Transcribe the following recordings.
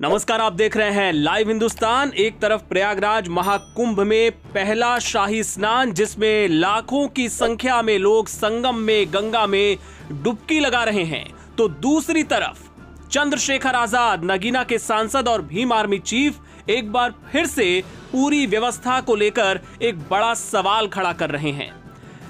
नमस्कार, आप देख रहे हैं लाइव हिंदुस्तान। एक तरफ प्रयागराज महाकुंभ में पहला शाही स्नान, जिसमें लाखों की संख्या में लोग संगम में गंगा में डुबकी लगा रहे हैं, तो दूसरी तरफ चंद्रशेखर आजाद, नगीना के सांसद और भीम आर्मी चीफ एक बार फिर से पूरी व्यवस्था को लेकर एक बड़ा सवाल खड़ा कर रहे हैं।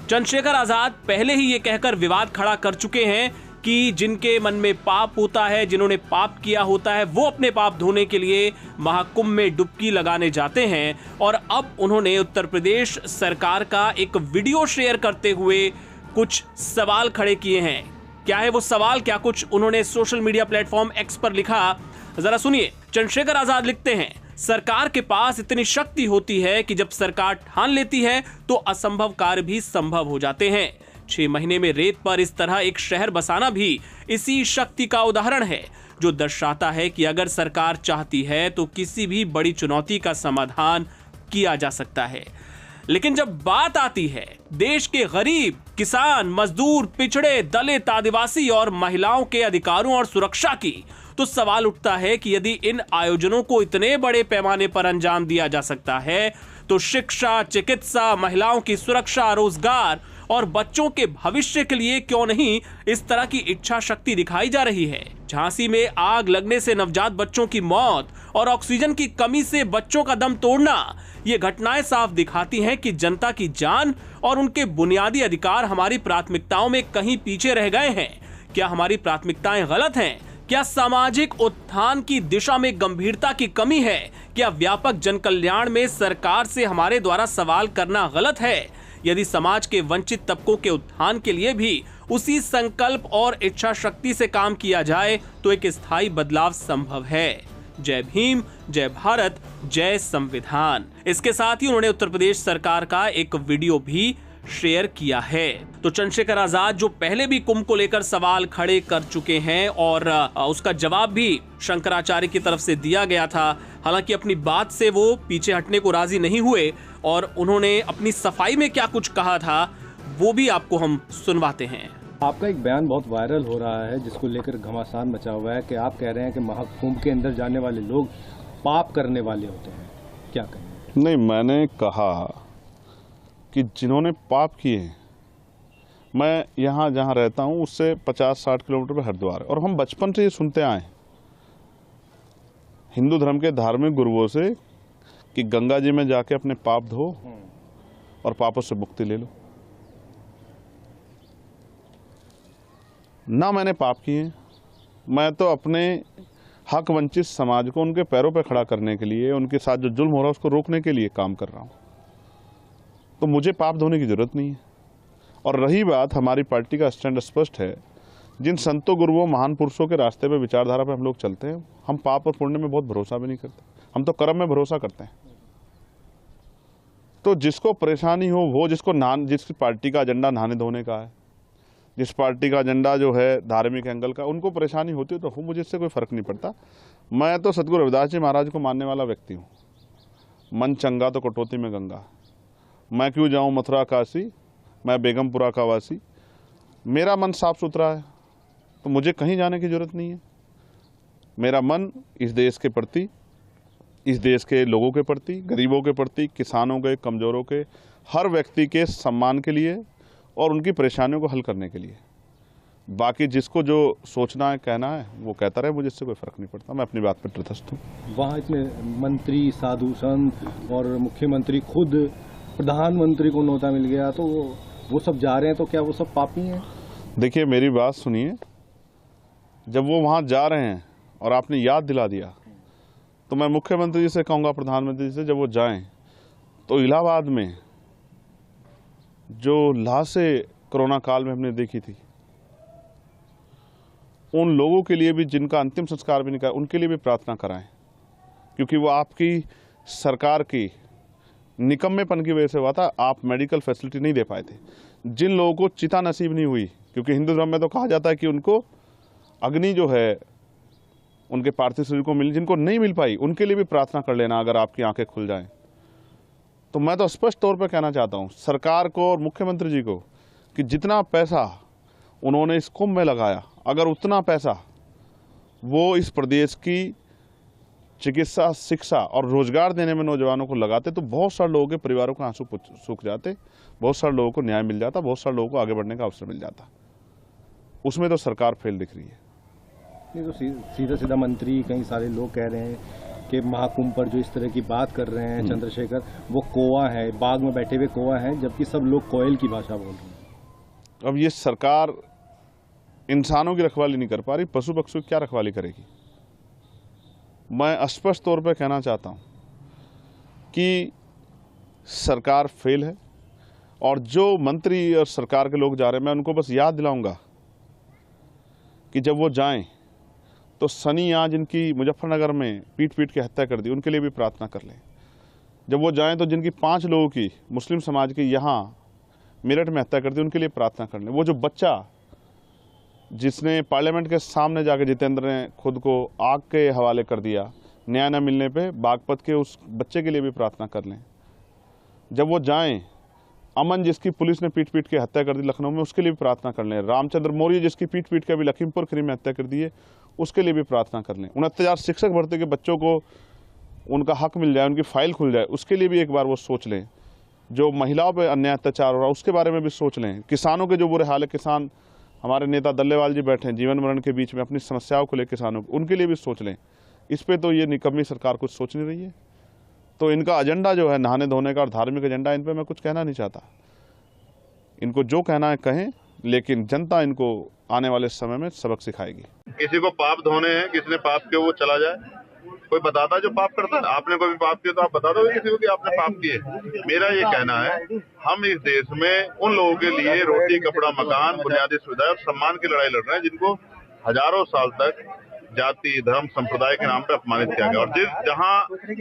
चंद्रशेखर आजाद पहले ही ये कहकर विवाद खड़ा कर चुके हैं कि जिनके मन में पाप होता है, जिन्होंने पाप किया होता है, वो अपने पाप धोने के लिए महाकुंभ में डुबकी लगाने जाते हैं। और अब उन्होंने उत्तर प्रदेश सरकार का एक वीडियो शेयर करते हुए कुछ सवाल खड़े किए हैं। क्या है वो सवाल, क्या कुछ उन्होंने सोशल मीडिया प्लेटफॉर्म एक्स पर लिखा, जरा सुनिए। चंद्रशेखर आजाद लिखते हैं, सरकार के पास इतनी शक्ति होती है कि जब सरकार ठान लेती है तो असंभव कार्य भी संभव हो जाते हैं। 6 महीने में रेत पर इस तरह एक शहर बसाना भी इसी शक्ति का उदाहरण है, जो दर्शाता है कि अगर सरकार चाहती है तो किसी भी बड़ी चुनौती का समाधान किया जा सकता है। लेकिन जब बात आती है देश के गरीब, किसान, मजदूर, पिछड़े, दलित, आदिवासी और महिलाओं के अधिकारों और सुरक्षा की, तो सवाल उठता है कि यदि इन आयोजनों को इतने बड़े पैमाने पर अंजाम दिया जा सकता है, तो शिक्षा, चिकित्सा, महिलाओं की सुरक्षा, रोजगार और बच्चों के भविष्य के लिए क्यों नहीं इस तरह की इच्छा शक्ति दिखाई जा रही है। झांसी में आग लगने से नवजात बच्चों की मौत और ऑक्सीजन की कमी से बच्चों का दम तोड़ना, ये घटनाएं साफ दिखाती हैं कि जनता की जान और उनके बुनियादी अधिकार हमारी प्राथमिकताओं में कहीं पीछे रह गए हैं। क्या हमारी प्राथमिकताएं गलत हैं? क्या सामाजिक उत्थान की दिशा में गंभीरता की कमी है? क्या व्यापक जन कल्याण में सरकार से हमारे द्वारा सवाल करना गलत है? यदि समाज के वंचित तबकों के उत्थान के लिए भी उसी संकल्प और इच्छा शक्ति से काम किया जाए तो एक स्थायी बदलाव संभव है। जय भीम, जय भारत, जय संविधान। इसके साथ ही उन्होंने उत्तर प्रदेश सरकार का एक वीडियो भी शेयर किया है। तो चंद्रशेखर आजाद जो पहले भी कुंभ को लेकर सवाल खड़े कर चुके हैं और उसका जवाब भी शंकराचार्य की तरफ से दिया गया था। हालांकि अपनी बात से वो पीछे हटने को राजी नहीं हुए और उन्होंने अपनी सफाई में क्या कुछ कहा था वो भी आपको हम सुनवाते हैं। आपका एक बयान बहुत वायरल हो रहा है जिसको लेकर घमासान मचा हुआ है कि आप कह रहे हैं कि महाकुंभ के अंदर जाने वाले लोग पाप करने वाले होते हैं, क्या कहें? नहीं, मैंने कहा कि जिन्होंने पाप किए हैं, मैं यहाँ जहाँ रहता हूँ उससे 50-60 किलोमीटर पर हरिद्वार है और हम बचपन से ये सुनते आए हिंदू धर्म के धार्मिक गुरुओं से कि गंगा जी में जाके अपने पाप धो और पापों से मुक्ति ले लो। ना मैंने पाप किए, मैं तो अपने हक वंचित समाज को उनके पैरों पर खड़ा करने के लिए, उनके साथ जो जुल्म हो रहा है उसको रोकने के लिए काम कर रहा हूँ। तो मुझे पाप धोने की जरूरत नहीं है। और रही बात, हमारी पार्टी का स्टैंड स्पष्ट है, जिन संतों, गुरुओं, महान पुरुषों के रास्ते पे, विचारधारा पे हम लोग चलते हैं। हम पाप और पुण्य में बहुत भरोसा भी नहीं करते, हम तो कर्म में भरोसा करते हैं। तो जिसको परेशानी हो वो, जिस पार्टी का एजेंडा नहाने धोने का है, जिस पार्टी का एजेंडा जो है धार्मिक एंगल का, उनको परेशानी होती है तो मुझे इससे कोई फर्क नहीं पड़ता। मैं तो सतगुरु रविदास जी महाराज को मानने वाला व्यक्ति हूँ। मन चंगा तो कटौती में गंगा, मैं क्यों जाऊँ मथुरा काशी, मैं बेगमपुरा का वासी। मेरा मन साफ सुथरा है तो मुझे कहीं जाने की जरूरत नहीं है। मेरा मन इस देश के प्रति, इस देश के लोगों के प्रति, गरीबों के प्रति, किसानों के, कमजोरों के, हर व्यक्ति के सम्मान के लिए और उनकी परेशानियों को हल करने के लिए। बाकी जिसको जो सोचना है, कहना है, वो कहता रहे, मुझे इससे कोई फर्क नहीं पड़ता। मैं अपनी बात पर तटस्थ हूँ। वहाँ इतने मंत्री, साधु संत और मुख्यमंत्री, खुद प्रधानमंत्री को न्योता मिल गया, तो वो सब जा रहे हैं, तो क्या वो सब पापी हैं? देखिए, मेरी बात सुनिए। जब वो वहाँ जा रहे हैं और आपने याद दिला दिया, तो मैं मुख्यमंत्री जी से कहूँगा, प्रधानमंत्री जी से, जब वो जाएं तो इलाहाबाद में जो लाशें कोरोना काल में हमने देखी थी, उन लोगों के लिए भी जिनका अंतिम संस्कार भी नहीं करा, उनके लिए भी प्रार्थना कराएं। क्योंकि वो आपकी सरकार की निकम्मेपन की वजह से हुआ था। आप मेडिकल फैसिलिटी नहीं दे पाए थे। जिन लोगों को चिता नसीब नहीं हुई, क्योंकि हिंदू धर्म में तो कहा जाता है कि उनको अग्नि जो है उनके पार्थिव शरीर को मिल, जिनको नहीं मिल पाई उनके लिए भी प्रार्थना कर लेना, अगर आपकी आंखें खुल जाएं। तो मैं तो स्पष्ट तौर पर कहना चाहता हूं सरकार को और मुख्यमंत्री जी को कि जितना पैसा उन्होंने इस कुंभ में लगाया, अगर उतना पैसा वो इस प्रदेश की चिकित्सा, शिक्षा और रोजगार देने में नौजवानों को लगाते तो बहुत सारे लोगों के परिवारों के आंसू सूख जाते, बहुत सारे लोगों को न्याय मिल जाता, बहुत सारे लोगों को आगे बढ़ने का अवसर मिल जाता। उसमें तो सरकार फेल दिख रही है। नहीं तो सीधा सीधा मंत्री, कई सारे लोग कह रहे हैं कि महाकुंभ पर जो इस तरह की बात कर रहे हैं चंद्रशेखर, वो कौवा है, बाग में बैठे हुए कौवा है, जबकि सब लोग कोयल की भाषा बोल रहे हैं। अब ये सरकार इंसानों की रखवाली नहीं कर पा रही, पशु पक्षियों की क्या रखवाली करेगी। मैं स्पष्ट तौर पर कहना चाहता हूं कि सरकार फेल है, और जो मंत्री और सरकार के लोग जा रहे हैं, मैं उनको बस याद दिलाऊंगा कि जब वो जाएं तो सनी आज जिनकी मुजफ्फरनगर में पीट पीट के हत्या कर दी, उनके लिए भी प्रार्थना कर लें। जब वो जाएं तो जिनकी 5 लोगों की मुस्लिम समाज की यहाँ मेरठ में हत्या कर दी, उनके लिए प्रार्थना कर लें। वो जो बच्चा जिसने पार्लियामेंट के सामने जाकर जितेंद्र ने खुद को आग के हवाले कर दिया न्याय न मिलने पे, बागपत के उस बच्चे के लिए भी प्रार्थना कर लें। जब वो जाएं, अमन जिसकी पुलिस ने पीट पीट के हत्या कर दी लखनऊ में, उसके लिए भी प्रार्थना कर लें। रामचंद्र मौर्य जिसकी पीट पीट के अभी लखीमपुर खीरी में हत्या कर दी है, उसके लिए भी प्रार्थना कर लें। 69 शिक्षक भर्ती के बच्चों को उनका हक मिल जाए, उनकी फाइल खुल जाए, उसके लिए भी एक बार वो सोच लें। जो महिलाओं पर अन्याय अत्याचार हो रहा है, उसके बारे में भी सोच लें। किसानों के जो बुरे हाल है, किसान, हमारे नेता दल्लेवाल जी बैठे हैं जीवन मरण के बीच में अपनी समस्याओं को लेकर किसानों को, उनके लिए भी सोच लें। इस पे तो ये निकम्मी सरकार कुछ सोच नहीं रही है। तो इनका एजेंडा जो है नहाने धोने का और धार्मिक एजेंडा, इन पे मैं कुछ कहना नहीं चाहता। इनको जो कहना है कहें, लेकिन जनता इनको आने वाले समय में सबक सिखाएगी। किसी को पाप धोने हैं, किसी ने पाप किया वो चला जाए। कोई बताता है जो पाप करता है, आपने कोई भी पाप किया तो आप बता दो किसी को कि आपने पाप किए। मेरा ये कहना है, हम इस देश में उन लोगों के लिए रोटी, कपड़ा, मकान, बुनियादी सुविधा और सम्मान की लड़ाई लड़ रहे हैं जिनको हजारों साल तक जाति, धर्म, संप्रदाय के नाम पे अपमानित किया गया। और जहाँ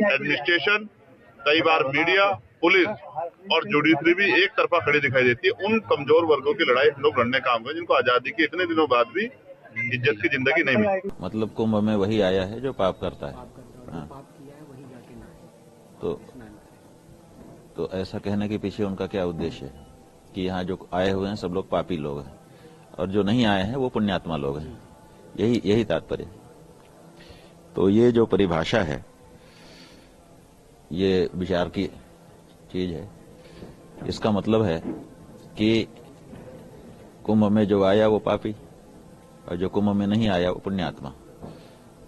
एडमिनिस्ट्रेशन, कई बार मीडिया, पुलिस और जुडिशरी भी एक तरफा खड़ी दिखाई देती है, उन कमजोर वर्गों की लड़ाई हम लोग लड़ने का काम है जिनको आजादी के इतने दिनों बाद भी इज्जत की जिंदगी नहीं मिली। मतलब कुंभ में वही आया है जो पाप करता है। हाँ। तो ऐसा कहने के पीछे उनका क्या उद्देश्य है कि यहाँ जो आए हुए हैं सब लोग पापी लोग हैं और जो नहीं आए हैं वो पुण्यात्मा लोग हैं, यही तात्पर्य। तो ये जो परिभाषा है ये विचार की चीज है। इसका मतलब है कि कुंभ में जो आया वो पापी और जो कुंभ में नहीं आया वो पुण्यात्मा।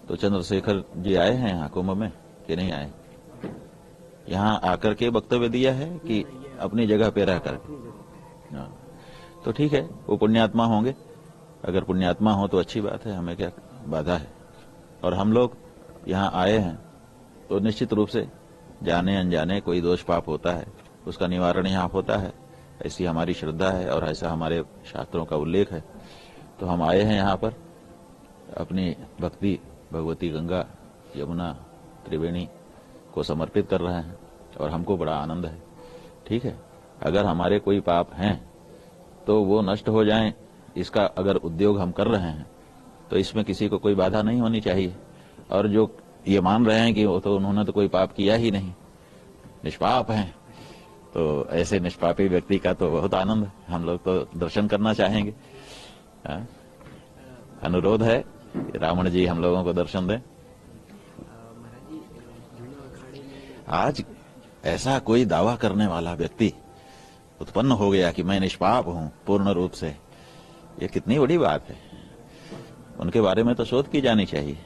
तो चंद्रशेखर जी आए हैं यहाँ कुंभ में कि नहीं आए? यहाँ आकर के वक्तव्य दिया है कि अपनी जगह पे रह कर? तो ठीक है, वो पुण्यात्मा होंगे। अगर पुण्यात्मा हो तो अच्छी बात है, हमें क्या बाधा है। और हम लोग यहाँ आए हैं तो निश्चित रूप से जाने अनजाने कोई दोष पाप होता है, उसका निवारण यहाँ होता है, ऐसी हमारी श्रद्धा है और ऐसा हमारे शास्त्रों का उल्लेख है। तो हम आए हैं यहाँ पर अपनी भक्ति भगवती गंगा, यमुना, त्रिवेणी को समर्पित कर रहे हैं और हमको बड़ा आनंद है। ठीक है, अगर हमारे कोई पाप हैं तो वो नष्ट हो जाएं, इसका अगर उद्योग हम कर रहे हैं तो इसमें किसी को कोई बाधा नहीं होनी चाहिए। और जो ये मान रहे हैं कि वो तो उन्होंने तो कोई पाप किया ही नहीं, निष्पाप हैं, तो ऐसे निष्पापी व्यक्ति का तो बहुत आनंद है। हम लोग तो दर्शन करना चाहेंगे। अनुरोध है रावण जी हम लोगों को दर्शन दें। आज ऐसा कोई दावा करने वाला व्यक्ति उत्पन्न हो गया कि मैं निष्पाप हूं पूर्ण रूप से, ये कितनी बड़ी बात है। उनके बारे में तो शोध की जानी चाहिए,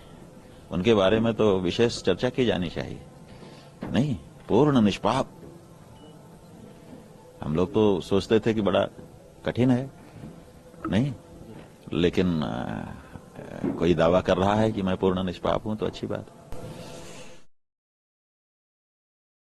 उनके बारे में तो विशेष चर्चा की जानी चाहिए। नहीं, पूर्ण निष्पाप। हम लोग तो सोचते थे कि बड़ा कठिन है, नहीं, लेकिन कोई दावा कर रहा है कि मैं पूर्ण निष्पाप हूं तो अच्छी बात है।